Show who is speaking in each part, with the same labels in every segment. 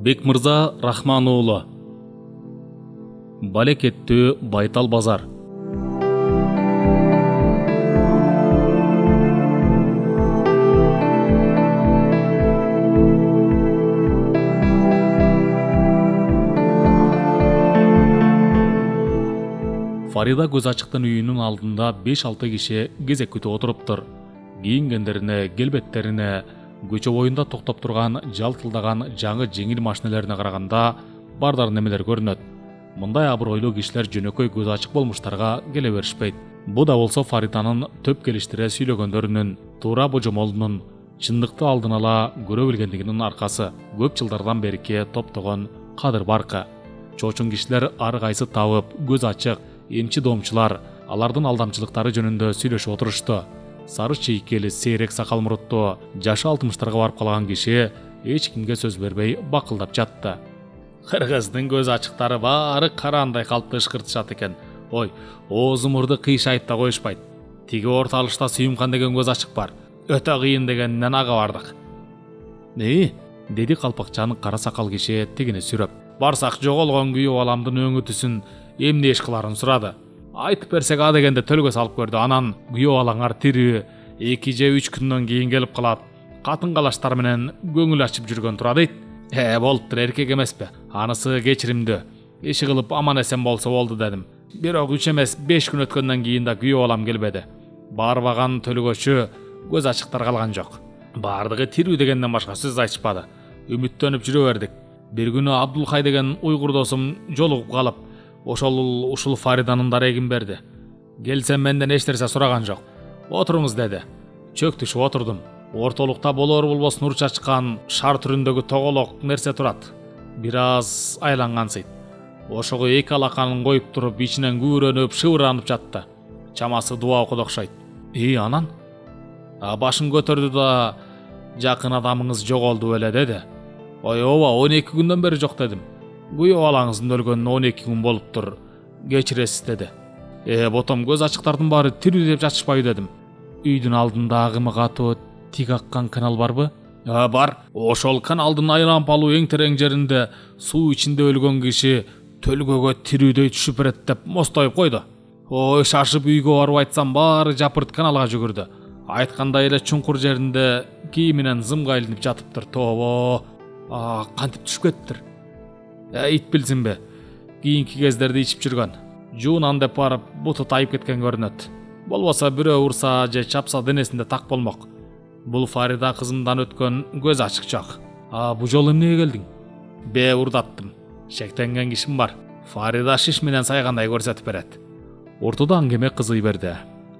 Speaker 1: Бекмырза Рахман уулу. Балекеттүү байтал базар. Фарида көз ачыктын үйүнүн алдында 5-6 киши кезек күтүп отуруптур. Кийингендерине, келбеттерине, көчө боюнда токтоп турган жалтылдаган жаңы жеңил машинелерине караганда бардар немелер көрүнөт. Мындай абыройлуу кишилер жөнөкөй көз ачык болмуштарга келе беришпейт. Бу да болсо Фариданын төп келиштире сүйлөгөндөрүнүн, туура божомолунун чындыкты алдын ала көрө билгендигинин аркасы. Көп жылдардан берки топтогон кадыр баркы. Чоочун кишилер ар кайсы табып, көз ачык, эмчи домчулар алардын алдамчылыктары жөнүндө сүйлөшүп отурушту. Сары чейкели, сейрек сакал муруттуу, жашы 60-тарга барып калган киши эч кимге сөз бербей бакылдап жатты. Кыргыздын көз ачыктары баары караандай калпты ышкыртышат экен. Ой, оозу мурду кыйшайып да коюшпайт. Тиги орто алышта Сүйүмкан деген көз ачык бар. Өтө кыйын дегенинен ага бардык. Деди калпакчанын кара сакал киши тигини сүрөп. Барсак жоголгон күйөө баламдын өңү түсүн эмне иш кыларын сурады. Айтып берсек а дегенде төлгө салып көрдү. Анан күйөө балаңар тирүү, 2 же 3 күндөн кийин келип калат. Катын калаштар менен көңүл ачып жүргөн тура дейт. Болуптур, эркек эмеспи? Анысы кечиримдүү. Иши кылып аман эсен болсо болду дедим. Бирок 3 эмес 5 күн өткөндөн кийин да күйөө балам келбеди. Барбаган төлгөчү көз ачыктар калган жок. Бардыгы тирүү дегенден башка сөз айтышпады. Үмүттөнүп жүрө бердик. Бир күнү Абдулхай деген уйгур досум жолугуп калып, ушул Фариданын дарегин берди. Келсем менден эч нерсе сураган жок. Отуруңуз деди. Чөк түшүп отурдум. Ортолукта болор болбос нур чачкан шар түрүндөгү тоголок нерсе турат. Бир аз айлангансыйт. Ошого 2 алаканын коюп туруп, ичинен күбүрөнүп, шыбыранып жатты. Чамасы дуа окуду окшойт. Анан? Башын көтөрдү да, жакын адамыңыз жоголду беле деди. Ооба, 12 күндөн бери жок дедим. Күйөө балаңыздын өлгөнүнө 12 күн болуптур. Кечиресиз деди. Ботом көз ачыктардын баары тирүү деп жатышпайбы дедим. Үйдүн алдында агымы катуу тик аккан канал барбы? Бар. Ошол каналдын айлампалуу эң терең жеринде суу ичинде өлгөн киши төлгөгө тирүүдөй түшүп берет деп мостоюп койду. Шашып үйгө барып айтсам баары жапырт каналга жүгүрдү. Айткандай эле чуңкур жеринде кийиминен зымга илинип жатыптыр. Тобо. Кантип түшүп кетиптир? Ит билсинби? Кийинки кездерде ичип жүргөн. Жуунан деп барып буту тайып кеткен көрүнөт. Болбосо бирөө урса же чапса денесинде так болмок. Бул Фарида кызымдан өткөн көз ачык жок. Бу жолу эмнеге келдиң? Урдаттым. Шектенген кишим бар. Фарида шиш менен сайгандай көрсөтүп берет. Ортодо аңгеме кызый берди.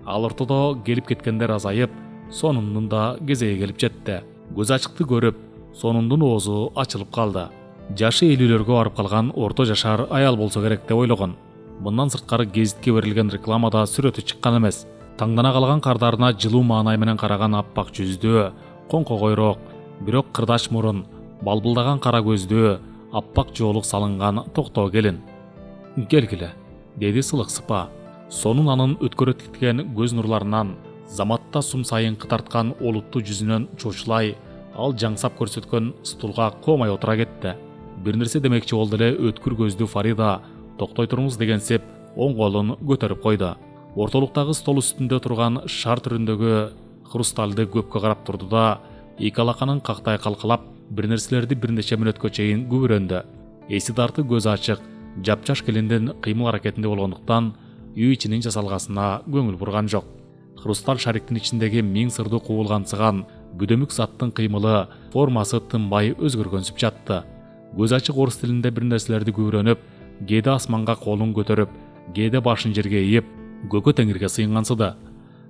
Speaker 1: Ал ортодо келип кеткендер азайып, сонундун да кезеги келип жетти. Көз ачыкты көрүп, сонундун оозу ачылып калды. Жашы 50-лөргө барып калган орто жашар аял болсо керек деп ойлогон. Мындан сырткары гезитке берилген рекламада сүрөтү чыккан эмес. Таңдана калган кардарына жылуу маанай менен караган аппак жүздүү, коңко койрок, бирок кырдач мурун, балбылдаган кара көздүү, аппак жоолук салынган токтоо келин. Келгиле, деди сылык сыпа. Сонун анын өткөрөтүлгөн көз нурларынан, заматта сум сайын кытарткан олуттуу жүзүнөн чочулай, ал жаңсап көрсөткөн стулга комай отура кетти. Бир нерсе демекчи болду эле өткүр көздүү Фарида токтой туруңуз дегенсип оң колун көтөрүп койду. Ортолуктагы стол үстүндө турган шар түрүндөгү хрусталды көпкө карап турду да, 2 алаканын кактай калкалап, бир нерселерди бир нече мүнөткө чейин күбүрөндү. Эси дарты көз ачык, жапжаш келиндин кыймыл аракетинде болгондуктан үй ичинин жасалгасына көңүл бурган жок. Хрусталь шариктин ичиндеги миң сырдуу кубулгансыган бүдөмүк заттын кыймылы, формасы тынбай өзгөргөнсүп жатты. Көз ачык орус тилинде бир нерселерди күбүрөнүп, кээде асманга колун көтөрүп, кээде башын жерге ийип, көкө теңирге сыйынгансыды.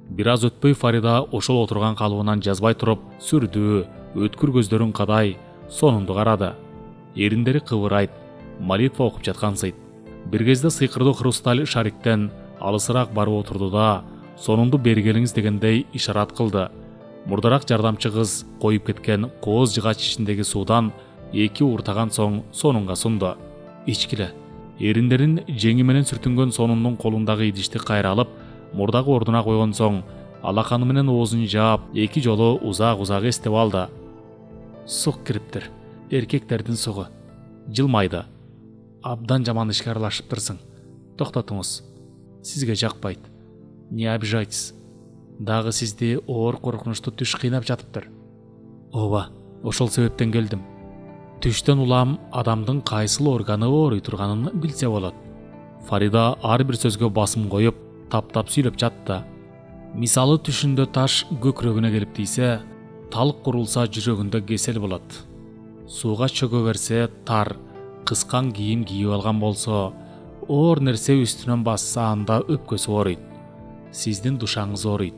Speaker 1: Бир аз өтпөй Фарида ошол отурган калыбынан жазбай туруп, сүрдүү, өткүр көздөрүн кадай, сонунду карады. Эриндери кыбырайт, молитва окуп жаткансыйт. Бир кезде сыйкырдуу хрусталь шариктен алысыраак барып отурду да, сонунду бери келиңиз дегендей ишарат кылды. Мурдараак жардамчы кыз коюп кеткен кооз жыгач ичиндеги суудан 2 уртаган соң сонунга сунду. Ичкиле. Эриндерин жеңи менен сүртүнгөн сонундун колундагы идишти кайра алып, мурдагы ордуна койгон соң, алаканы менен оозун жаап, 2 жолу узак эстеп алды. Сук кириптир. Эркектердин сугу. жылмайды. Абдан жаман ишке аралашыптырсың. Токтотуңуз. Сизге жакпайт. Не обижайтесь. Дагы сизди оор коркунучтуу түш кыйнап жатыптыр. Ооба, ошол себептен келдим. Түштөн улам адамдын кайсыл органы ооруй турганын билсе болот. Фарида ар бир сөзгө басым коюп, таптап сүйлөп жатты. Мисалы түшүндө таш көкүрөгүнө келип тийсе, талык курулса жүрөгүндө кесел болот. Сууга чөгө берсе тар, кыскан кийим кийип алган болсо, оор нерсе үстүнөн басса анда өпкөсү ооруйт. Сиздин душаңыз ооруйт.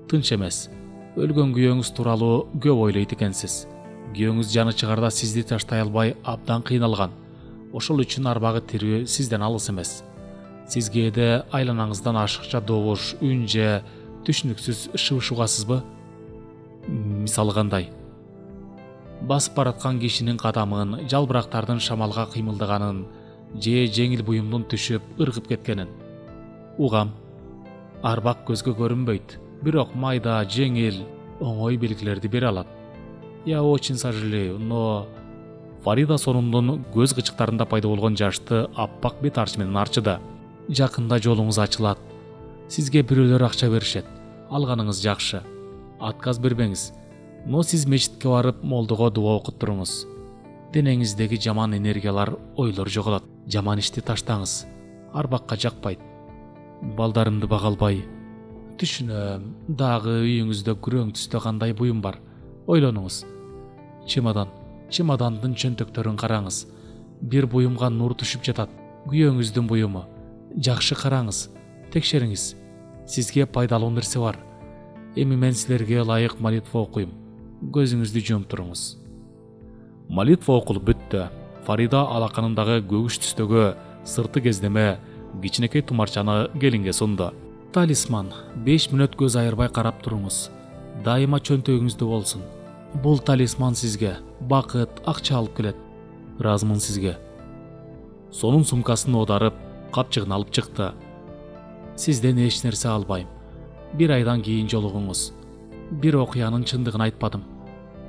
Speaker 1: Тынч эмес. Өлгөн күйөөңүз тууралуу көп ойлойт экенсиз. Күйөөңүз жаны чыгарда сизди таштай албай абдан кыйналган. Ошол үчүн арбагы тирүү сизден алыс эмес. Сиз кээде айланаңыздан ашыкча добуш, үн же түшүнүксүз шыбыш угасызбы? Мисалы кандай? Басып бараткан кишинин кадамын, жалбырактардын шамалга кыймылдаганын же жеңил буюмдун түшүп, ыргып кеткенин. Угам. Арбак көзгө көрүнбөйт, бирок майда, жеңил, оңой белгилерди бере алат. Я очень сожалею, но... Фарида сонундун көз кычыктарында пайда болгон жашты аппак бет арчы менен арчыды. Жакында жолуңуз ачылат. Сизге бирөөлөр акча беришет. Алганыңыз жакшы. Отказ бербеңиз. Но сиз мечитке барып, молдого дуа окуттуруңуз. Денеңиздеги жаман энергиялар, ойлор жоголот. Жаман ишти таштаңыз. Арбакка жакпайт. Балдарымды бага албай. Түшүнөм, дагы үйүңүздө күрөң түстө кандай буюм бар. Ойлонуңуз. Чемодандын чөнтөктөрүн караңыз. Бир буюмга нур түшүп жатат. Күйөөңүздүн буюму. Жакшы караңыз, текшериңиз. Сизге пайдалуу нерсе бар. Эми мен силерге ылайык молитва окуйм. Көзүңүздү жумуп туруңуз. Молитва окулуп бүттү. Фарида алаканындагы көгүш түстөгө сырты кездеме кичинекей тумарчаны келинге сунду. Талисман, 5 мүнөт көз айырбай карап туруңуз. Дайыма чөнтөгүңүздө болсун. Бул талисман сизге бакыт, акча алып келет. Ыраазымын сизге. Сонун сумкасын оодарып, капчыгын алып чыкты. Сизден эч нерсе албайм. 1 айдан кийин жолугуңуз. Бир окуянын чындыгын айтпадым.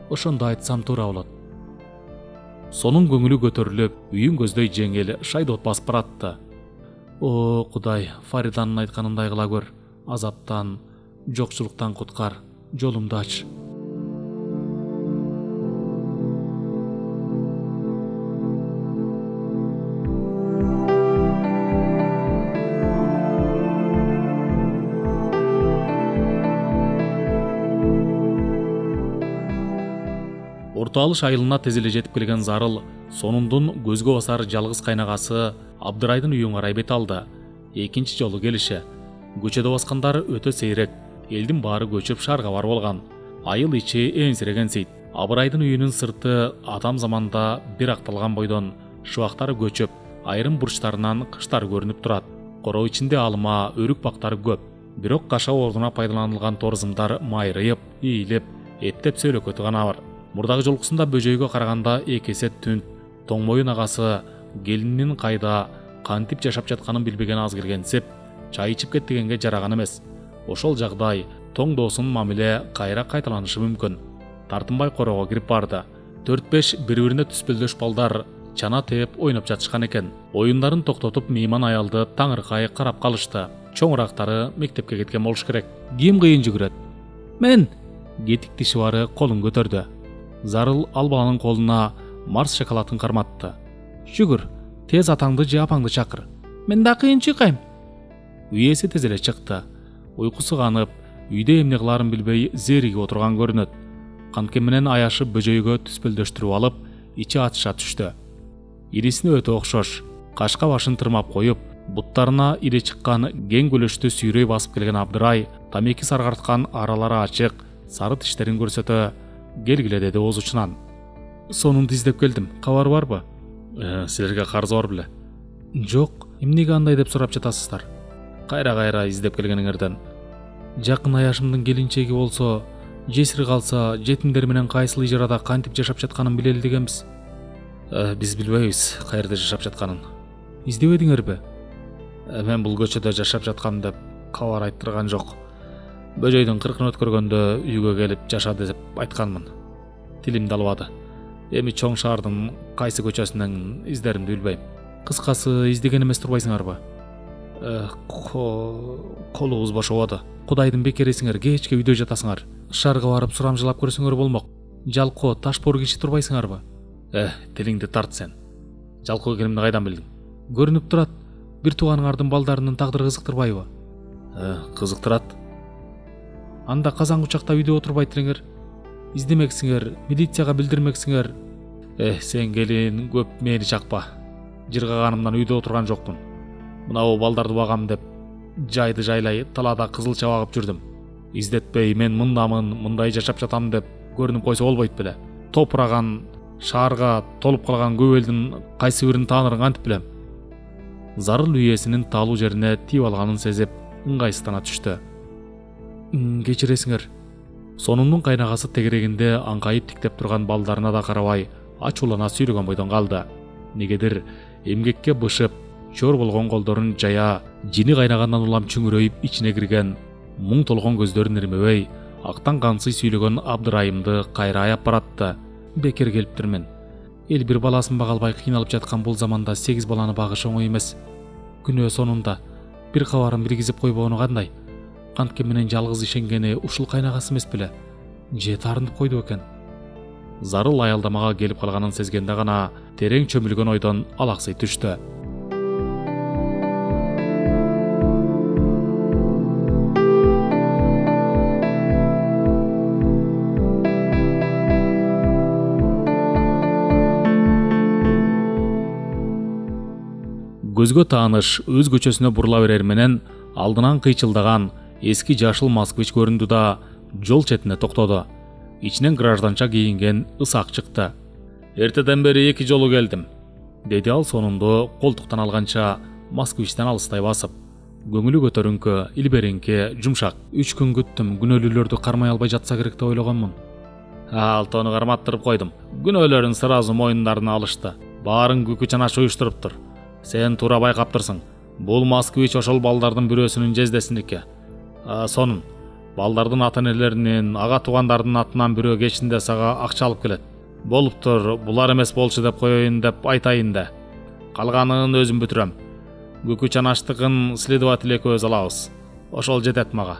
Speaker 1: Ошондо айтсам туура болот. Сонун көңүлү көтөрүлүп, үйүн көздөй жеңил, шайдот басып баратты. О, Кудай, Фариданын айтканындай кыла көр. Азаптан, жокчулуктан куткар, жолумду ач. Орто алыш айылына тезеле жетип келген Зарыл сонундун көзгө басар жалгыз кайнагасы Абдырайдын үйүн карай бет алды. Экинчи жолу келиши. Көчөдө баскандар өтө сейрек. Элдин баары көчүп шаарга барып алган. Айыл ичи энсирегенсейт. Абырайдын үйүнүн сырты атам заманда бир акталган бойдон шыбактары көчүп, айрым бурчтарынан кыштар көрүнүп турат. Короо ичинде алма, өрүк бактары көп. Бирок кашаа ордуна пайдаланылган торзымдар майрайып, ийилип, эптеп сөйлөкөтү гана бар. Мурдагы жолкусунда бөжөйгө караганда эки эсе түн. Тоңмоюн агасы келининин кайда, кантип жашап жатканын билбеген аз келгенсип, чай ичип кет дегенге жараган эмес. Ошол жагдай тоң доосунун мамиле кайра кайталанышы мүмкүн. Тартынбай короого кирип барды. 4-5 бири-бирине түспөлдөш балдар чана тээп ойноп жатышкан экен. Оюндарын токтотуп мейман аялды таңыркай карап калышты. Чоңурактары мектепке кеткен болуш керек. Ким кыйын жүгүрөт? Мен! Кетик тиши бары колун көтөрдү. Зарыл ал баланын колуна Марс шоколадын карматты. Жүгүр, тез атаңды же апаңды чакыр. Мен да кыйын чыкайм. Үйеси тез эле чыкты. Уйкусу канып, үйдө эмне кыларын билбей зеригип отурган көрүнөт. Канкем менен аяшы бөжөйгө түспөлдөштүрүп алып, ичи атыша түштү. Ирисине өтө окшош. Кашка башын тырмап коюп, буттарына ире чыккан кең көлөштү сүйрөй басып келген Абдырай тамеки саргарткан аралары ачык, сары тиштерин көрсөтө, келгиле деди оз учунан. Сонунду издеп келдим. Кабар барбы? Силерге карызы бар беле? Жок, эмнеге андай деп сурап жатасыздар? Кайра издеп келгениңерден. Жакын аяшымдын келинчеги болсо, жесир калса, жетимдер менен кайсыл ижарада кантип жашап жатканын билели дегенбиз. Биз билбейбиз каерде жашап жатканын. Издебедиңерби? Мен бул көчөдө жашап жаткам деп кабар айттырган жок. Бөжөйдүн 40-ын өткөргөндө үйгө келип жаша деп айтканмын. Тилимди албады. Эми чоң шаардын кайсы көчөсүнөн издеримди билбейм. Кыскасы, издеген эмес турбайсыңарбы? Колуңуз бошободу. Кудайдын бекерисиңер, кечке үйдө жатасыңар. Шаарга барып сурамжылап көрсөңөр болмок. Жалкоо, ташпор киши турбайсыңарбы? Тилиңди тарт сен. Жалкоо экенимди кайдан билдиң? Көрүнүп турат. Бир тууганыңардын балдарынын тагдыры кызыктырбайбы? Кызыктырат. Анда казан кучакта үйдө отурбайт элеңер. Издемексиңер, милицияга билдирмексиңер. Сен келин көп мени чакпа. Жыргаганымдан үйдө отурган жокмун. Мынау балдарды багам деп жайды жайлай талаада кызылча багып жүрдүм. Издетпей мен мындамын, мындай жашап жатам деп көрүнүп койсо болбойт беле. Топураган, шаарга толуп калган көп элдин кайсы бирин таанырын кантип билем? Зарыл үйесинин таалуу жерине тийип алганын сезип, ыңгайсыздана түштү. Кечиресиңер. Сонундун кайнагасы тегерегинде аңкайып тиктеп турган балдарына да карабай, ачуулана сүйлөгөн бойдон калды. Негедир эмгекке бышып, чор болгон колдорун жая, жини кайнагандан улам чүңүрөйүп ичине кирген, муң толгон көздөрүн ирмебей, актан кансый сүйлөгөн Абдырайымды кайра аяп баратты. Бекер келиптирмин. Эл бир баласын бага албай кыйналып жаткан бул заманда 8 баланы багыш оңой эмес. Күнөө сонунда бир кабарын биргизип койбоону кандай? Кантке менен жалгыз ишенгени ушул кайнагасы эмес беле? Же таарынып койду экен? Зарыл аялдамага келип калганын сезгенде гана терең чөмүлгөн ойдон алаксый түштү. Көзгө тааныш өз көчөсүнө бурула берер менен алдынан кыйчылдаган эски жашыл москвич көрүндү да жол четине токтоду. Ичинен гражданча кийинген ысак чыкты. Эртеден бери 2 жолу келдим, деди ал сонунду колтуктан алганча москвичтен алыстай басып. Көңүлү көтөрүңкү, илбереңки, жумшак. 3 күн күттүм, күнөөлүүлөрдү кармай албай жатса керек деп ойлогонмун. Алтону карматтырып койдум. Күнөөлөрүн сразу мойундарына алышты. Баарын күкү чанаш уюштуруптур. Сен туура байкаптырсың. Бул москвич ошол балдардын бирөөсүнүн жездесиники. Сонун. Балдардын ата-энелеринин, ага туугандардын атынан бирөө кечинде сага акча алып келет. Болуптур, булар эмес болчу деп коеюн деп айтайын да. Калганын өзүм бүтүрөм. Күкү чанаштыгын следователь экөөбүз алабыз. Ошол жетет мага.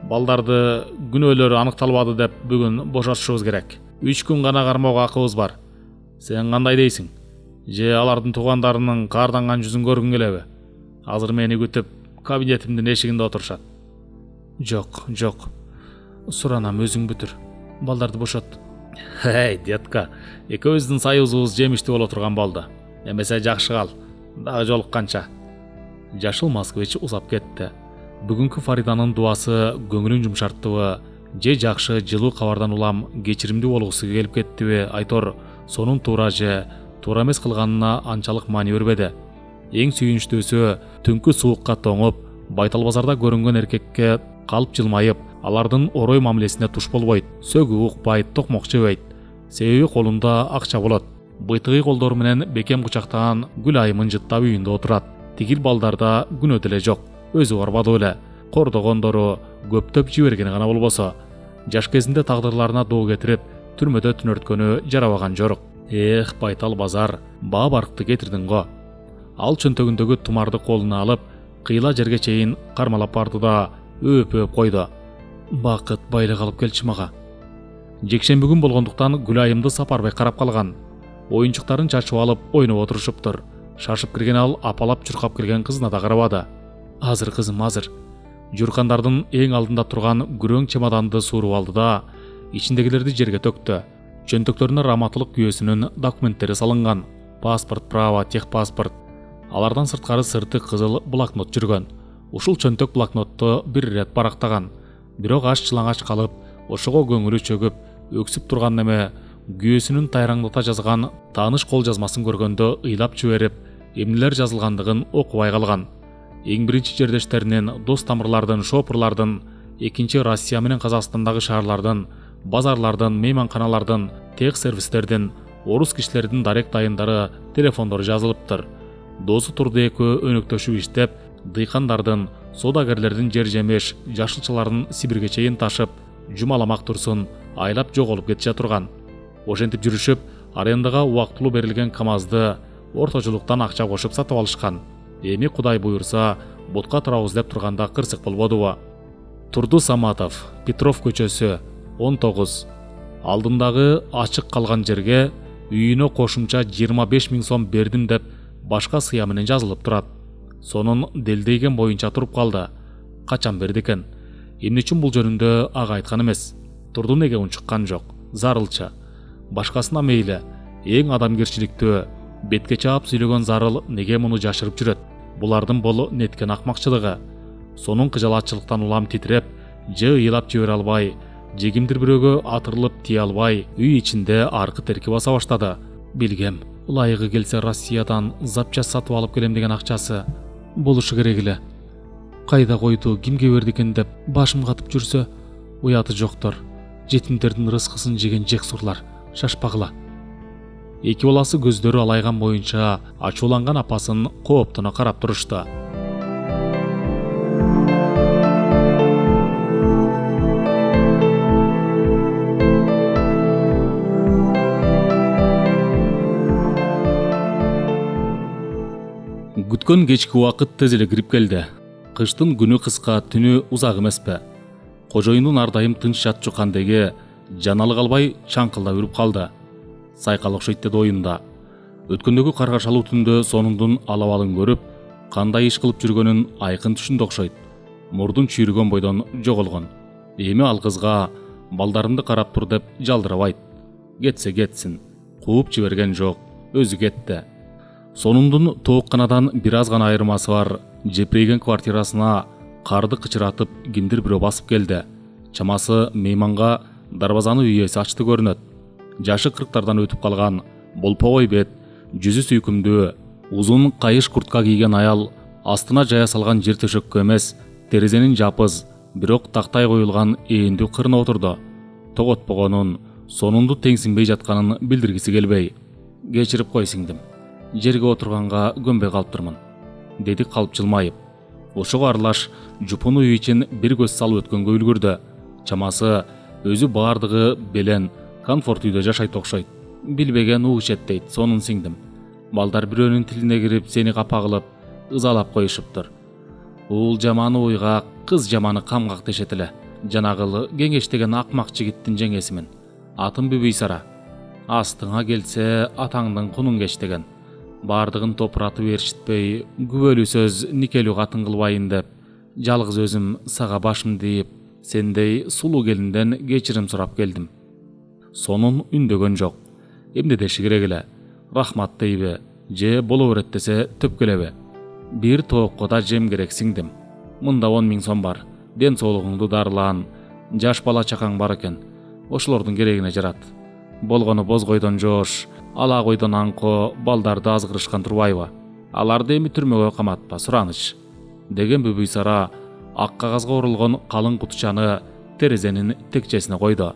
Speaker 1: Балдарды күнөөлөрү аныкталбады деп бүгүн бошотушубуз керек. 3 күн гана кармоого акыбыз бар. Сен кандай дейсиң? Же алардын туугандарынын каарданган жүзүн көргүң келеби? Азыр мени күтүп кабинетимдин эшигинде отурушат. Жок. Суранам, өзүң бүтүр. Балдарды бошот. Детка, экөөбүздүн союзубуз жемиштүү боло турган болду. Эмесе жакшы кал. Дагы жолукканча. Жашыл москвич узап кетти. Бүгүнкү Фариданын дуасы көңүлүн жумшарттыбы, же жакшы жылуу кабардан улам кечиримдүү болгусу келип кеттиби, айтор сонун туура же туура эмес кылганына анчалык маани бербеди. Эң сүйүнүчтүүсү түнкү суукка тоңуп, Байтал базарда көрүнгөн эркекке калып жылмайып, алардын орой мамилесине туш болбойт, сөгүү укпайт, токмок жебейт. Себеби колунда акча болот. Быйтыгый колдору менен бекем кучактаган Гүлайымын жыттап үйүндө отурат. Тигил балдарда күнөө деле жок. Өзү барбады эле. Кордогондору көптөп жибергени гана болбосо, жаш кезинде тагдырларына доо кетирип, түрмөдө түнөрткөнү жарабаган жорук. Байтал базар, баа барыкты кетирдиң го. Ал чөнтөгүндөгү тумарды колуна алып, кыйла жерге чейин кармалап барды да өп койду. Бакыт, байлык алып келчи мага. Жекшемби күн болгондуктан Гүлайымды Сапарбек карап калган. Оюнчуктарын чачып алып ойноп отурушуптур. Шашып кирген ал апалап чуркап кирген кызына да карабады. Азыр кызым, азыр. Журкандардын эң алдында турган күрөң чемоданды сууруп алды да ичиндегилерди жерге төктү. Чөнтөктөрүнө раматылык күйөөсүнүн документтери салынган. Паспорт, право, техпаспорт. Алардан сырткары сырты кызыл блокнот жүргөн. Ушул чөнтөк блокнотту бир рет барактаган. Бирок аш-чылаңач калып, ошого көңүлү чөгүп, өксүп турган неме күйөөсүнүн тайраңдата жазган тааныш кол жазмасын көргөндө ыйлап жиберип, эмнелер жазылгандыгын окубай калган. Эң биринчи жердештеринин, дос тамырлардын, шопурлардын, экинчи Россия менен Казакстандагы шаарлардын, базарлардын, мейманканалардын, тех сервистердин, орус кишилердин дарек дайындары, телефондору жазылыптыр. Досу турду экөө өнөктөшүп иштеп, дыйкандардын, соодагерлердин жер жемеш, жашылчаларын Сибирге чейин ташып, жумаламак турсун айлап жоголуп кетише турган. Ошентип жүрүшүп, арендаға убактылуу берилген КамАЗды орточулуктан акча кошуп сатып алышкан. Эми Кудай буйрса бутка турабыз деп турганда кырсык болбодубу? Турду Саматов, Петров көчөсү 19. Алдындагы ачык калган жерге үйүнө кошумча 25 000 сом бердим деп башка сыя менен жазылып турат. Сонун делдейген боюнча туруп калды. Качан берди экен? Эмне үчүн бул жөнүндө ага айткан эмес. Турду неге унчуккан жок? Зарылчы. Башкасына мейли, эң адамгерчиликтүү, бетке чаап сүйлөгөн Зарыл неге муну жашырып жүрөт? Булардын болу неткен акмакчылыгы. Сонун кыжалатчылыктан улам титиреп, же ыйлап жибере албай, же кимдир бирөөгө атырылып тие албай, үй ичинде аркы терки баса баштады. Билгем, ылайыгы келсе Россиядан запчасть сатып алып келем деген акчасы болушу керек эле. Кайда койду, кимге берди экен деп башым катып жүрсө, уяты жоктор. Жетимдердин рыскысын жеген жексурлар шашпагыла. Эки баласы көздөрү алайган боюнча ачууланган апасын кооптоно карап турушту. Күткөн кечки убакыт тез эле кирип келди. Кыштын күнү кыска, түнү узак эмеспи. Кожоюндун ар дайым тынч жатчу кандеги жаналы калбай чаңкылдап үрүп калды. Сайкал окшойт деди оюнда. Өткөндөгү каргашалуу түндө сонундун алабалын көрүп, кандай иш кылып жүргөнүн айкын түшүндү окшойт. Мурдун чүйрүгөн бойдон жоголгон. Эми ал кызга балдарымды карап тур деп жалдырабайт. Кетсе кетсин. Кууп жиберген жок, өзү кетти. Сонундун тоокканадан бир аз гана айырмасы бар жепирейген квартирасына карды кычыратып кимдир бирөө басып келди. Чамасы мейманга дарбазаны үй ээси ачты көрүнөт. Жашы 40-тардан өтүп калган, болпогой бет, жүзү сүйкүмдүү, узун кайыш куртка кийген аял астына жая салган жер төшөккө эмес, терезенин жапыз, бирок тактай коюлган ээндүү кырына отурду. Тоготпогонун, сонунду теңсинбей жатканын билдиргиси келбей, кечирип кой сиңдим. Жерге отурганга көнбөй калыптырмын, деди калп жылмайып. Ошого аралаш жупуну үй ичин бир көз салып өткөнгө үлгүрдү. Чамасы өзү баардыгы белен, комфорт үйдө жашайт окшойт. Билбеген угушет дейт, сонун сиңдим. Балдар бирөөнүн тилине кирип сени капа кылып, ызалап коюшуптур. Уул жаманы уйгак, кыз жаманы камгак дешет эле. Жанагыл кеңеш деген акмак жигиттин жеңесимин. Атым Бүбүй Сара. Астыңа келсе атаңдын кунун кеч деген. Бардыгын топуратып беришитпей, күбөлүү сөз никелүү катын кылбайын деп, жалгыз өзүм сага башымды ийип, сендей сулуу келинден кечирим сурап келдим. Сонун үндөгөн жок. Эмне деши керек эле? Рахмат дейби, же боло берет десе төпкөлөбү? Бир тоокко да жем керек сиңдим. Мында 10 000 сом бар. Ден соолугуңду дарылаан, жаш бала чакаң бар экен. Ошолордун керегине жарат. Болгону боз койдон жоош, ала койдон аңко балдарды азгырышкан турбайбы? Аларды эми түрмөгө каматпа, сураныч. Деген Бүбүй Сара ак кагазга орулгон калың кутучаны терезенин текчесине койду.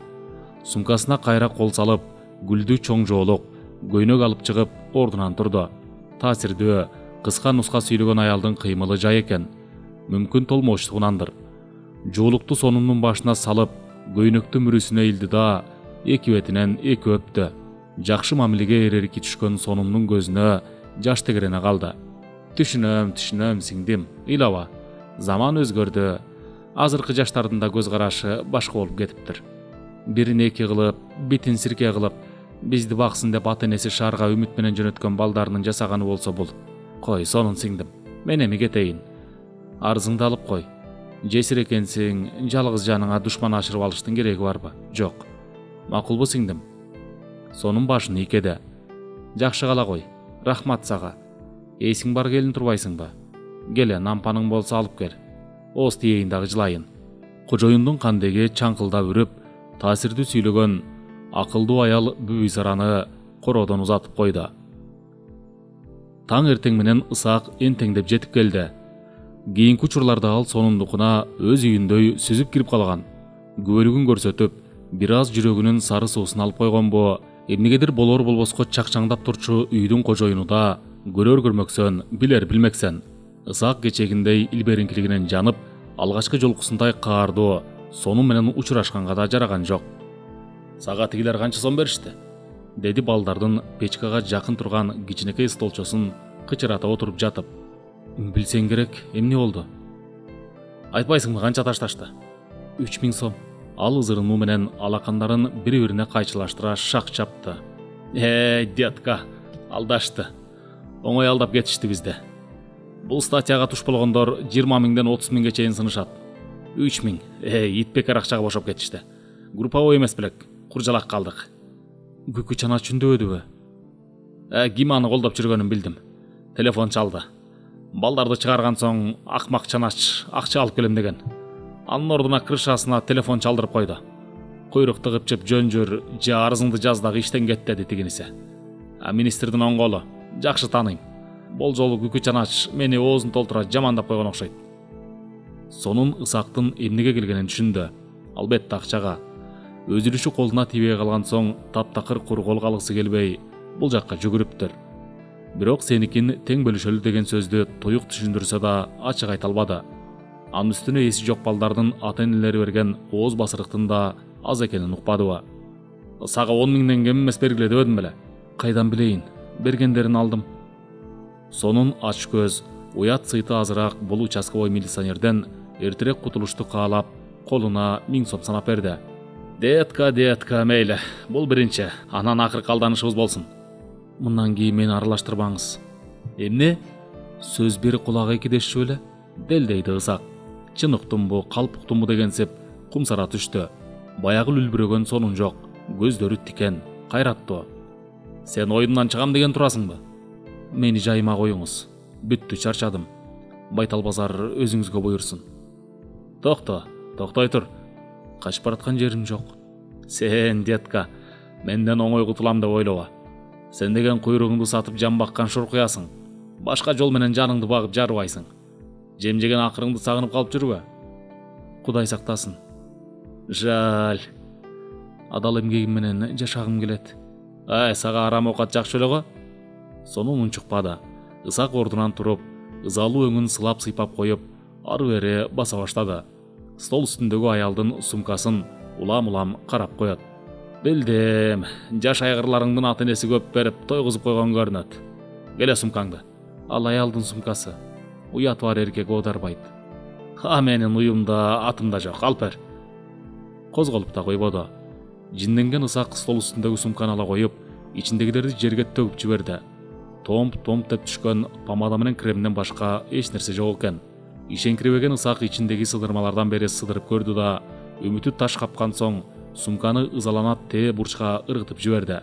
Speaker 1: Сумкасына кайра кол салып, гүлдүү чоң жоолук, көйнөк алып чыгып, ордунан турду. Таасирдүү, кыска нуска сүйлөгөн аялдын кыймылы жай экен. Мүмкүн толмоштугунандыр. Жоолукту сонундун башына салып, көйнөктү мүрүсүнө илди да, эки бетинен эки өптү. Жакшы мамилеге эрерки түшкөн сонундун көзүнө жаш тегерене калды. Түшүнөм сиңдим, ыйлаба. Заман өзгөрдү. Азыркы жаштардын да көз карашы башка болуп кетиптир. Бирин эки кылып, битин сирке кылып, бизди баксын деп ата энеси шаарга үмүт менен жөнөткөн балдарынын жасаганы болсо бул. Кой, сонун сиңдим. Мен эми кетейин. Арызыңды алып кой. Жесир экенсиң, жалгыз жаныңа душман ашырып алыштын кереги барбы? Жок. Макулбу сиңдим? Сонун башын ийкеди. Жакшы кала кой. Рахмат сага. Эсиң бар келин турбайсыңбы? Келе, нампаның болсо алып кел. Ооз тиейин дагы жылайын. Кожоюндун кандеги чаңкылдап үрүп, таасирдүү сүйлөгөн акылдуу аял Бүбүй Сараны короодон узатып койду. Таң эртең менен ысаак энтеңдеп жетип келди. Кийинки учурларда ал сонундукуна өз үйүндөй сүзүп кирип калган. Күбөлүгүн көрсөтүп, бир аз жүрөгүнүн сары суусун алып койгонбу, эмнегедир болор болбоско чакчаңдап турчу үйдүн кожоюнуда көрөр көрмөксөн, билер билмексен. Ысаак кечегиндей илбериңкилигинен жанып, алгачкы жолкусундай каардуу сонун менен учурашканга да жараган жок. Сага тигилер канча сом беришти? деди балдардын печкага жакын турган кичинекей столчосун кычырата отуруп жатып. Билсең керек, эмне болду? Айтпайсыңбы канча ташташты? 3000 сом. Ал ызырынуу менен алакандарын бири-бирине кайчылаштыра шак чапты. Детка, алдашты. Оңой алдап кетишти бизде. Бул статьяга туш болгондор 20 миңден 30 миңге чейин сынышат. 3000. Итбекер акчага бошоп кетишти. Групповой эмес белек, куржалак калдык. Күкү чанач үндөбөдүбү? Ким аны колдоп жүргөнүн билдим. Телефон чалды. Балдарды чыгарган соң акмак чанач акча алып келем деген. Анын ордуна крышасына телефон чалдырып койду. Куйрук тыгып чеп жөн жүр, же арызыңды жаз дагы иштен кет деди тигинисе. Министрдин оң колу, жакшы тааныйм. Бул жолу күкү чанач мени оозун толтура жамандап койгон окшойт. Сонун Ысактын эмнеге келгенин түшүндү. Албетте акчага. Өзүлүшү колуна тийбей калган соң таптакыр кургол калгысы келбей, бул жакка жүгүрүптүр. Бирок сеникин тең бөлүшөлү деген сөздү туюк түшүндүрсө да ачык айта албады. Анын үстүнө эси жок балдардын ата-энелери берген ооз басырыктын да аз экенин укпадыбы? Сага 10 миңден кем эмес бергиле дебедим беле? Кайдан билейин? Бергендерин алдым. Сонун ач көз, уят сыйты азыраак бул участковой милиционерден эртерээк кутулушту каалап, колуна 1000 сом санап берди. Детка, мейли, бул биринчи, анан акыркы алданышыбыз болсун. Мындан кийин мени аралаштырбаңыз. Эмне? Сөз бери кулагы экидешчү беле? Делдейди Ысак. Чын уктумбу, калп уктумбу дегенсип кумсара түштү. Баягы үлбүрөгөн сонун жок, көздөрү тикен, кайраттуу. Сен оюндан чыгам деген турасыңбы? Мени жайыма коюңуз. Бүттү, чарчадым. Байтал базар өзүңүзгө буйрсун. Токтой тур. Качып бараткан жерим жок. Сен, детка, менден оңой кутулам деп ойлоба. Сен деген куйругуңду сатып жан баккан шуркуясың. Башка жол менен жаныңды багып жарыбайсың. Жем жеген акырыңды сагынып калып жүрбө. Кудай сактасын. Жаль. Адал эмгегим менен жашагым келет. Сага арам окат жакшы эле го. Сонун унчукпады. Ысак ордунан туруп, ызалуу өңүн сылап сыйпап коюп, ары бери баса баштады. Стол үстүндөгү аялдын сумкасын улам-улам карап коет. Билдим, жаш айгырларыңдын ата-энеси көп берип тойгузуп койгон көрүнөт. Келе сумкаңды. Ал аялдын сумкасы. Уяты бар эркек оодарбайт. Менин уюмда атымда жок, алып бер. Козголуп да койбоду. Жинденген Ысак стол үстүндөгү сумканы ала коюп, ичиндегилерди жерге төгүп жиберди. Томп деп түшкөн помада менен кремден башка эч нерсе жок экен. Ишеңкиребеген Ысак ичиндеги сыдырмалардан бери сыдырып көрдү да, үмүтү таш капкан соң сумканы ызаланат тээ бурчка ыргытып жиберди.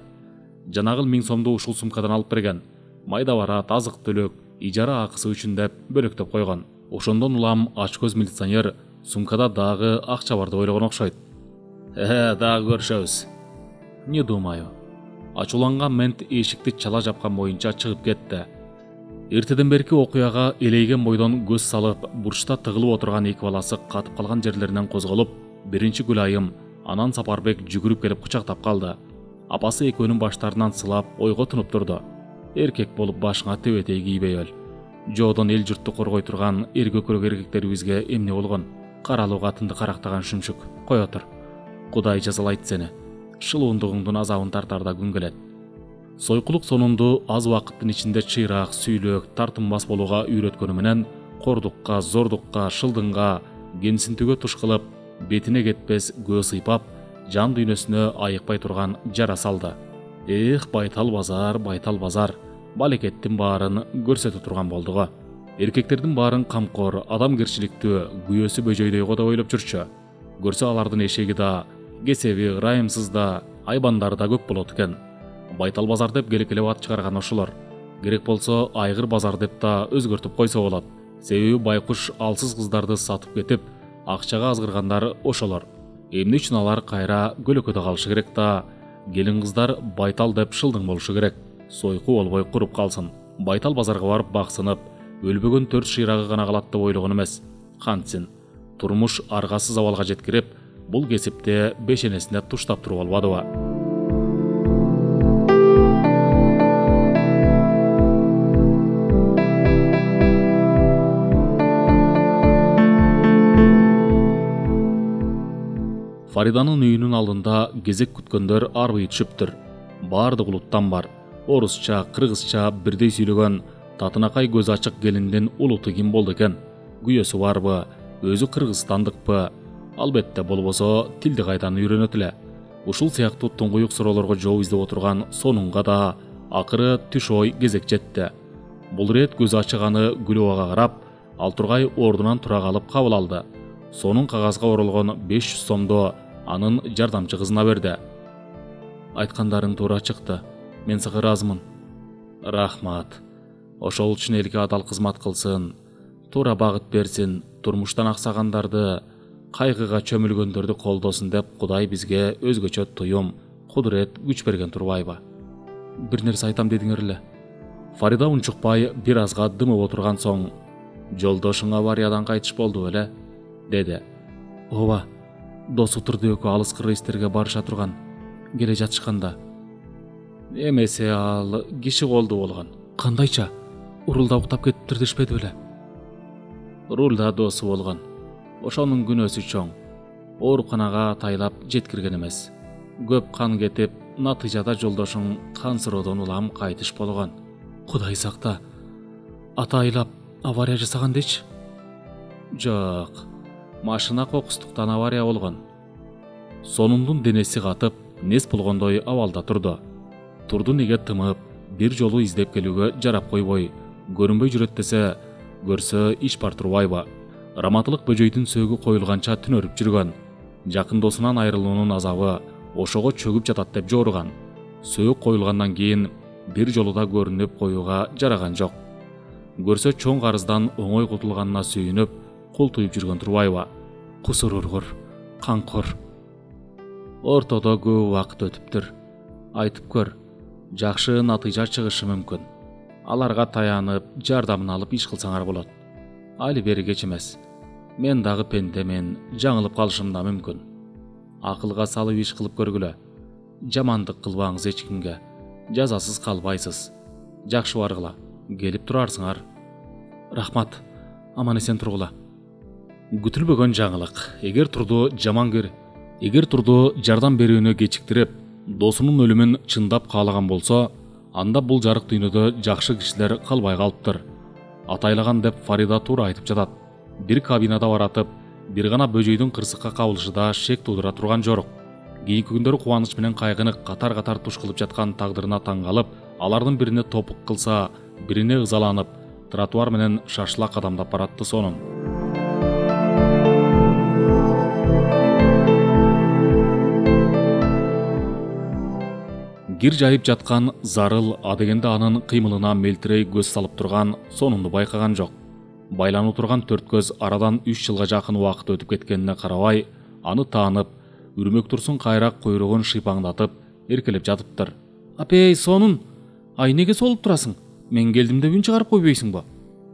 Speaker 1: Жанагыл 1000 сомду ушул сумкадан алып берген. Майда барат, азык төлөк, ижара акысы үчүн деп бөлөктөп койгон. Ошондон улам ач көз милиционер сумкада дагы акча бар деп ойлогон окшойт. Дагы көрүшөбүз. Не думаю. Ачууланган мент эшикти чала жапкан боюнча чыгып кетти. Эртеден берки окуяга элейген бойдон көз салып, бурчта тыгылып отурган эки баласы катып калган жерлеринен козголуп, биринчи Гүлайым, анан Сапарбек жүгүрүп келип кучактап калды. Апасы экөөнүн баштарынан сылап ойго тунуп турду. Эркек болуп башыңа тебетей кийбей өл. Жоодон эл журтту коргой турган эркөкүрөк эркектерибизге эмне болгон? Каралуу катынды карактаган шүмшүк. Кой отур. Кудай жазалайт сени. Шылуундугуңдун азабын тартарда күн келет. Сойкулук сонунду аз убакыттын ичинде чыйраак, сүйлөк, тартынбас болууга үйрөткөнү менен кордукка, зордукка, шылдыңга, кемсинтүүгө туш кылып, бетине кетпес көө сыйпап, жан дүйнөсүнө айыкпай турган жара салды. Байтал базар, балекеттин баарын көрсөтө турган болду го. Эркектердин баарын камкор, адамгерчиликтүү, күйөөсү бөжөйдөй го деп ойлоп жүрчү. Көрсө алардын эшеги да, кесеби, ырайымсыз да, айбандары да көп болот экен. Байтал базар деп келекелеп ат чыгарган ошолор. Керек болсо айгыр базар деп да өзгөртүп койсо болот. Себеби байкуш алсыз кыздарды сатып кетип, акчага азгыргандар ошолор. Эмне үчүн алар кайра көлөкөдө калышы керек да, келин кыздар байтал деп шылдың болушу керек. Сойку болбой куруп калсын. Байтал базарга барып баксынып, өлбөгөн 4 шыйрагы гана калат деп ойлогон эмес. Кантсин, турмуш аргасыз абалга жеткирип, бул кесипте бешенесине туштап туруп албадыбы? Фариданын үйүнүн алдында кезек күткөндөр арбый түшүптүр. Бардык улуттан бар. Орусча, кыргызча бирдей сүйлөгөн татынакай көз ачык келиндин улуты ким болду экен? Күйөөсү барбы? Өзү кыргызстандыкпы? Албетте болбосо тилди кайдан үйрөнөт эле. Ушул сыяктуу туңгуюк суроолорго жооп издеп отурган сонунга да акыры түш ой кезек жетти. Бул ирет көз ачык аны күлүп ага карап, ал тургай ордунан тура калып кабыл алды. Сонун кагазга оролгон 500 сомду анын жардамчы кызына берди. Айткандарың туура чыкты. Мен сага ыраазымын. Рахмат. Ошол үчүн элге адал кызмат кылсын, туура багыт берсин, турмуштан аксагандарды, кайгыга чөмүлгөндөрдү колдосун деп Кудай бизге өзгөчө туюм, кудурет, күч берген турбайбы? Бир нерсе айтам дедиңер эле. Фарида унчукпай бир азга дымып отурган соң, жолдошуң авариядан кайтыш болду беле? Деди. Ооба, досу турду экөө алыскы рейстерге барыша турган. Келе жатышканда. Эмесе ал киши колду болгон. Кандайча? Рулда уктап кетиптир дешпеди беле? Рулда досу болгон. Ошонун күнөөсү чоң. Ооруканага тайлап жеткирген эмес. Көп кан кетип, натыйжада жолдошуң кансыроодон улам кайтыш болгон. Кудай сакта. Атайлап авария жасаган дечи? Жок. Машина кокустуктан авария болгон. Сонундун денеси катып, нес болгондой абалда турду. Турду неге тымып, бир жолу издеп келүүгө жарап койбой, көрүнбөй жүрөт десе, көрсө иш бар турбайбы? Раматылык бөжөйдүн сөөгү коюлганча түнөрүп жүргөн. Жакын досунан айрылуунун азабы ошого чөгүп жатат деп жоруган. Сөөк коюлгандан кийин бир жолуда көрүнүп коюуга жараган жок. Көрсө чоң карыздан оңой кутулганына сүйүнүп, кул туюп жүргөн турбайбы? Кусур ургур, канкор. Ортодо көп убакыт өтүптүр. Айтып көр, жакшы натыйжа чыгышы мүмкүн. Аларга таянып, жардамын алып иш кылсаңар болот. Али бери кеч эмес. Мен дагы пендемен, жаңылып калышым да мүмкүн. Акылга салып иш кылып көргүлө. Жамандык кылбаңыз эч кимге. Жазасыз калбайсыз. Жакшы баргыла. Келип турарсыңар. Рахмат. Аман эсен тургула. Күтүлбөгөн жаңылык. Эгер турду жардам берүүнү кечиктирип, досунун өлүмүн чындап каалаган болсо, анда бул жарык дүйнөдө жакшы кишилер калбай калыптыр. Атайлаган деп Фарида туура айтып жатат. Бир кабинада баратып, бир гана бөжөйдүн кырсыкка кабылышы да шек туудура турган жорук. Кийинки күндөрү кубаныч менен кайгыны катар-катар туш кылып жаткан тагдырына таң калып, алардын бирине топук кылса, бирине ызаланып, тротуар менен шашыла кадамдап баратты сонун. Гир жайып жаткан Зарыл адегенде анын кыймылына мелтирей көз салып турган сонунду байкаган жок. Байланып турган төрт көз арадан 3 жылга жакын убакыт өтүп кеткенине карабай, аны таанып, үрмөк турсун кайрак койругун шыйпаңдатып, эркелеп жатыптыр. Апей, сонун, ай неге солуп турасың? Мен келдим деп үн чыгарып койбойсуңбу?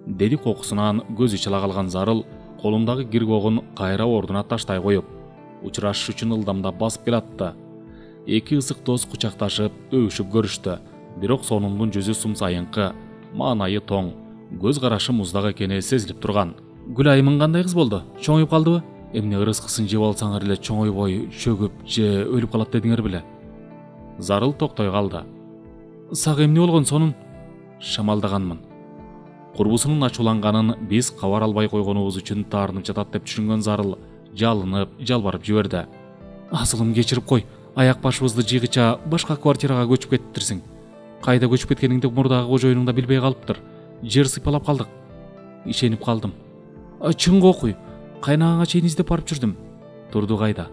Speaker 1: Деди кокусунан көзү чала калган Зарыл, колундагы киргогун кайра ордуна таштай коюп, учурашыш үчүн ылдамдап басып келатты. Эки ысык дос кучакташып, өбүшүп көрүштү. Бирок сонундун жүзү сумсайыңкы, маанайы тоң, көз карашы муздак экени сезилип турган. Гүлайымың кандай кыз болду? Чоңоюп калдыбы? Эмне ырыскысын жеп алсаңар эле чоңойбой, чөгүп же өлүп калат дедиңер беле? Зарыл токтой калды. Сага эмне болгон сонун? Шамалдаганмын. Курбусунун ачууланганын биз кабар албай койгонубуз үчүн таарынып жатат деп түшүнгөн Зарыл жалынып, жалбарып жиберди. Асылым кечирип кой. Аяк башыбызды жыйгыча башка квартирага көчүп кетиптирсиң. Кайда көчүп кеткениңди мурдагы кожоюнуң да билбей калыптыр. Жер сыйпалап калдык. Ишенип калдым. Чынга окуй. Кайнагаңа чейин издеп барып жүрдүм. Турду кайда?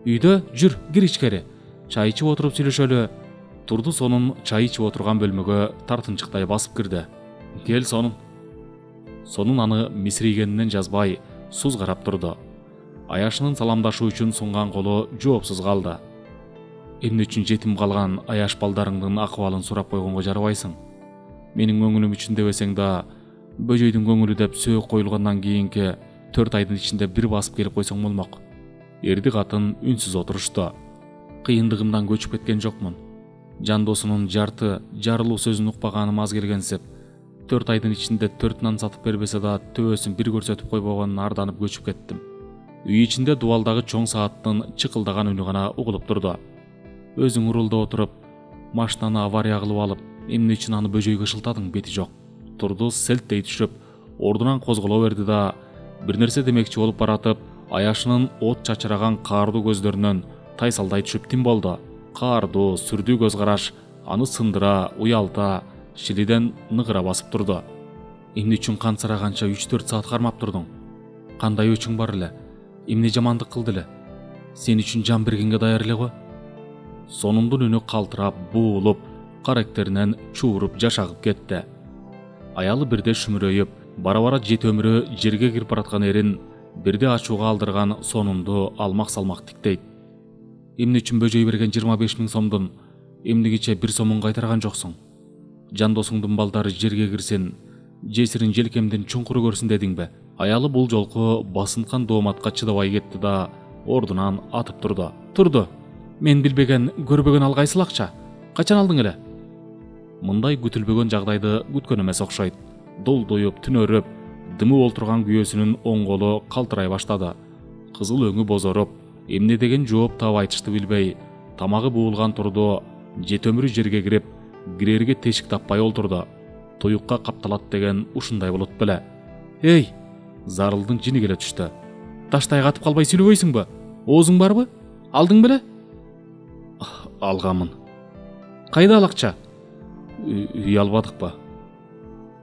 Speaker 1: Үйдө, жүр, кир ичкери. Чай ичип отуруп сүйлөшөлү. Турду сонун чай ичип отурган бөлмөгө тартынчыктай басып кирди. Кел сонун. Сонун аны мисирейгенинен жазбай, суз карап турду. Аяшынын саламдашуу үчүн сунган колу жоопсуз калды. Эмне үчүн жетим калган аяш балдарыңдын акыбалын сурап койгонго жарабайсың? Менин көңүлүм үчүн дебесең да, бөжөйдүн көңүлү деп сөөк коюлгандан кийинки 4 айдын ичинде бир басып келип койсоң болмок. Эрди катын үнсүз отурушту. Кыйындыгымдан көчүп кеткен жокмун. Жан досунун жарылуу сөзүн укпаганым аз келгенсип, 4 айдын ичинде 4 нан сатып бербесе да төбөсүн бир көрсөтүп койбогонун арданып көчүп кеттим. Үй ичинде дубалдагы чоң сааттын чыкылдаган үнү гана угулуп турду. Өзүң урулда отуруп, Машинаны авария кылып алып, эмне үчүн аны бөжөйгө шылтадың, бети жок. Турду селттей түшүп, ордунан козголо берди да, бир нерсе демекчи болуп баратып, аяшынын от чачыраган каардуу көздөрүнөн тайсалдай түшүп тим болду. Каардуу, сүрдүү көз караш аны сындыра, уялта, шилиден ныгыра басып турду. Эмне үчүн кансыраганча 3-4 саат кармап турдуң? Кандай өчүң бар эле? Эмне жамандык кылды эле? Сен үчүн жан бергенге даяр эле го? Сонундун үнү калтырап, буулуп, карактеринен чууруп жашагып кетти. Аялы бирде шүмүрөйүп, бара-бара жет өмүрү жерге кирип бараткан эрин бирде ачууга алдырган сонунду алмак-салмак тиктейт. Эмне үчүн бөжөй берген 25 000 сомдун эмнигиче 1 сомун кайтарган жоксуң? Жандосуңдун балдары жерге кирсин, жесирин желкемден чуңкуру көрсүн дедиңби? Аялы бул жолку басынткан дооматка чыдабай кетти да, ордунан атып турду. Мен билбеген, көрбөгөн алгайсыл акча. Качан алдың эле? Мындай күтүлбөгөн жагдайды күткөн эмес окшойт. Долдоюп, түнөрүп, дымы олтурган күйөөсүнүн оң колу калтырай баштады. Кызыл өңү бозоруп, эмне деген жооп таап айтышты билбей, тамагы буулган турду, жет өмүрү жерге кирип, кирерге тешик таппай олтурду. Туюкка капталат деген ушундай болот беле. Эй, Зарылдын жини келе түштү. Таштай катып калбай сүйлөбөйсүңбү? Оозуң барбы? Алдың беле? Алганмын. Кайда ал акча? Үй албадыкпы?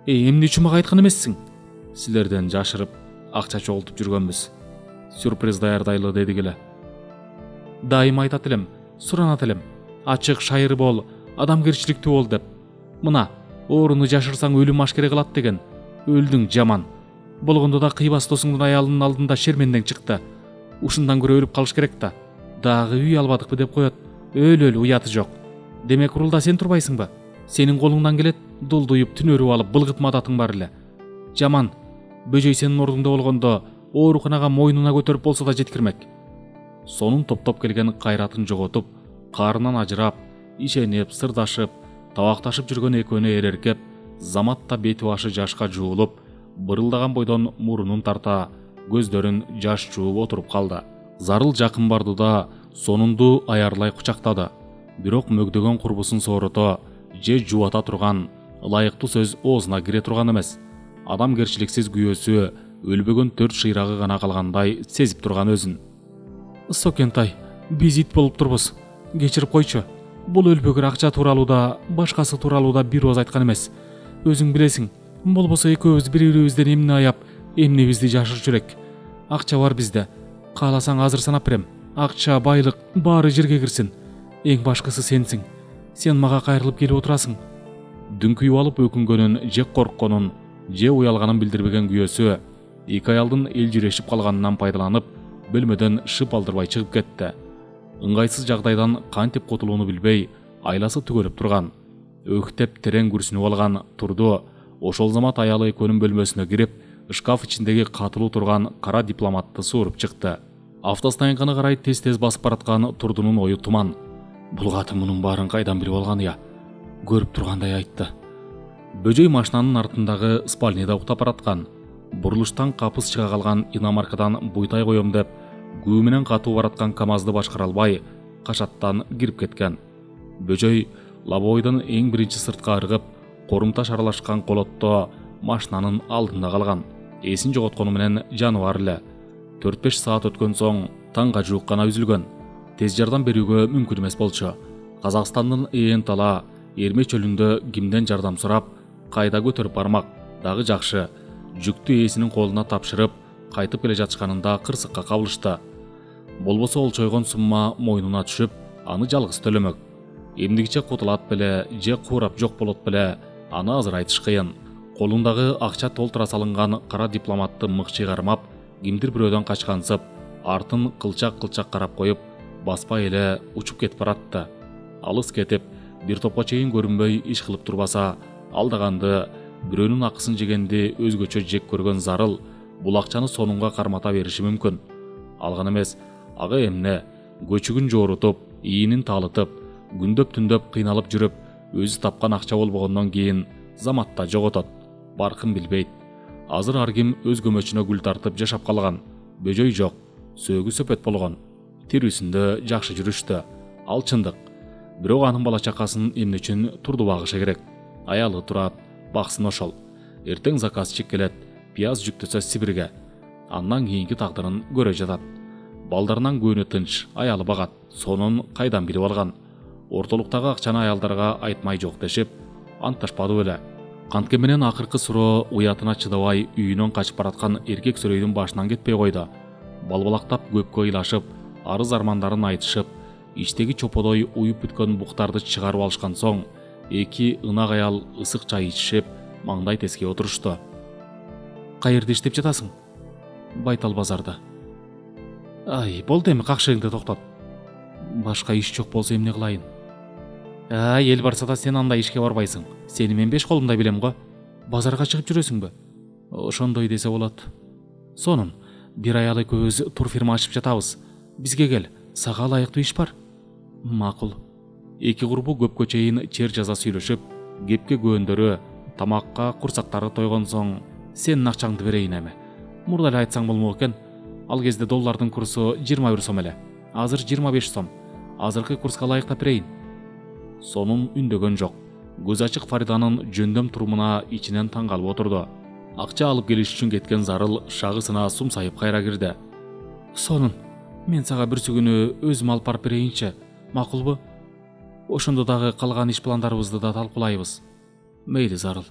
Speaker 1: Эмне үчүн мага айткан эмессиң? Силерден жашырып акча чогултуп жүргөнбүз. Сюрприз даярдайлы дедик эле. Дайым айтат элем, суранат элем. Ачык, шайыр бол, адамгерчиликтүү бол деп. Мына, ооруну жашырсаң өлүм ашкере кылат деген. Өлдүң жаман. Болгондо да кыйбас досуңдун аялынын алдында шермендең чыкты. Ушундан көрө өлүп калыш керек да. Дагы үй албадыкпы деп коет. Өлө уяты жок. Демек урулда сен турбайсыңбы? Сенин колуңдан келет, долдуюп, түнөрүп алып былгытма адатың бар эле. Жаман. Бөжөй сенин ордуңда болгондо ооруканага мойнуна көтөрүп болсо да жеткирмек. Сонун топтоп келген кайратын жоготуп, карынан ажырап, ишенип, сырдашып, табакташып жүргөн экөөнү эреркеп, заматта бети башы жашка жуулуп, бырылдаган бойдон мурунун тарта, көздөрүн жаш жууп отуруп калды. Зарыл жакын барды да сонунду аярлай кучактады. Бирок мөгдөгөн курбусын соорото, же жубата турган, ылайыктуу сөз оозуна кире турган эмес. Адамгерчиликсиз күйөөсү өлбөгөн 4 шыйрагы гана калгандай сезип турган өзүн. Сокентай, биз ит болуп турбуз. Кечирип койчу. Бул өлбөгөр акча тууралуу да, башкасы тууралуу да бир ооз айткан эмес. Өзүң билесиң, болбосо экөөбүз бири-бирибизден эмне аяп, эмнебизди жашырчу элек. Акча бар бизде. Кааласаң азыр санап берем. Акча, байлык баары жерге кирсин. Эң башкысы сенсиң. Сен мага кайрылып келип отурасың. Дүңкүйүп алып өкүнгөнүн, же коркконун, же уялганын билдирбеген күйөөсү эки аялдын элжирешип калганынан пайдаланып, бөлмөдөн шып алдырбай чыгып кетти. Ыңгайсыз жагдайдан кантип кутулууну билбей, айласы түгөлүп турган. Өктеп терең күрсүнүп алган турду. Ошол замат аялы экөөнүн бөлмөсүнө кирип, шкаф ичиндеги катылуу турган кара дипломатты сууруп чыкты. Автостоянканы карай тез-тез басып бараткан Турдунун ою туман. Бул катын мунун баарын кайдан билип алган я? Көрүп тургандай айтты. Бөжөй машинанын артындагы спальняда уктап бараткан. Бурулуштан капыс чыга калган иномаркадан буйтай коем деп, күү менен катуу бараткан КамАЗды башкара албай, кашаттан кирип кеткен. Бөжөй лобовойдон эң биринчи сыртка ыргып, корумташ аралашкан колотто машинанын алдында калган. Эсин жоготкону менен жаны бар эле. 4-5 саат өткөн соң таңга жуук гана үзүлгөн. Тез жардам берүүгө мүмкүн эмес болчу. Казакстандын Ээн Тала Эрме чөлүндө кимден жардам сурап, кайда көтөрүп бармак? Дагы жакшы. Жүктү ээсинин колуна тапшырып, кайтып келе жатышканында кырсыкка кабылышты. Болбосо олчойгон сумма мойнуна түшүп, аны жалгыз төлөмөк. Эмдигиче кутулат беле, же куурап жок болот беле, аны азыр айтыш кыйын. Колундагы акча толтура салынган кара дипломатты мыкчый кармап, кимдир бирөөдөн качкансып, артын кылчак-кылчак карап коюп, баспай эле учуп кетип баратты. Алыс кетип, бир топко чейин көрүнбөй иш кылып турбаса, алдаганды, бирөөнүн акысын жегенди өзгөчө жек көргөн Зарыл бул акчаны сонунга кармата бериши мүмкүн. Алган эмес, ага эмне, көчүгүн жоорутуп, ийинин таалытып, күндөп-түндөп кыйналып жүрүп, өзү тапкан акча болбогондон кийин заматта жоготот. Баркын билбейт. Азыр ар ким өз көмөчүнө гүл тартып жашап калган. Бөжөй жок, сөөгү сөпөт болгон. Тирүүсүндө жакшы жүрүштү. Ал чындык. Бирок анын бала чакасын эмне үчүн турду багышы керек? Аялы турат, баксын ошол. Эртең заказчик келет, пияз жүктөсө Сибирге. Андан кийинки тагдырын көрө жатат. Балдарынан көөнү тынч, аялы багат. Сонун кайдан билип алган? Ортолуктагы акчаны аялдарга айтмай жок дешип, антташпады беле. Кантке менен акыркы суроо уятына чыдабай үйүнөн качып бараткан эркек сүрөйдүн башынан кетпей койду. Балбалактап көпкө ыйлашып, арыз армандарын айтышып, иштеги чоподой уюп бүткөн буктарды чыгарып алышкан соң, эки ынак аял ысык чай ичишип, маңдай теске отурушту. Каерде иштеп жатасың? Байтал базарда. Ай, болду эми какшыгыңды токтот. Башка иш жок болсо эмне кылайын? Эл барса да сен андай ишке барбайсың. Сени мен 5 колумда билем го. Базарга чыгып жүрөсүңбү? Ошондой десе болот. Сонун, бир аял экөөбүз турфирма ачып жатабыз. Бизге кел, сага ылайыктуу иш бар. Макул. Эки курбу көпкө чейин чер жаза сүйлөшүп, кепке көөндөрү, тамакка курсактары тойгон соң, сенин акчаңды берейин эми. Мурда эле айтсаң болмок экен. Ал кезде доллардын курсу 21 сом эле. Азыр 25 сом. Азыркы курска ылайыктап берейин. Сонун үндөгөн жок. Көз ачык Фариданын жөндөм турумуна ичинен таң калып отурду. Акча алып келиш үчүн кеткен зарыл шагысына сумсайып кайра кирди. Сонун, мен сага бир күнү өзүм алып барып берейинчи, макулбу? Ошондо дагы калган иш пландарыбызды да талкуулайбыз. Мейли зарыл.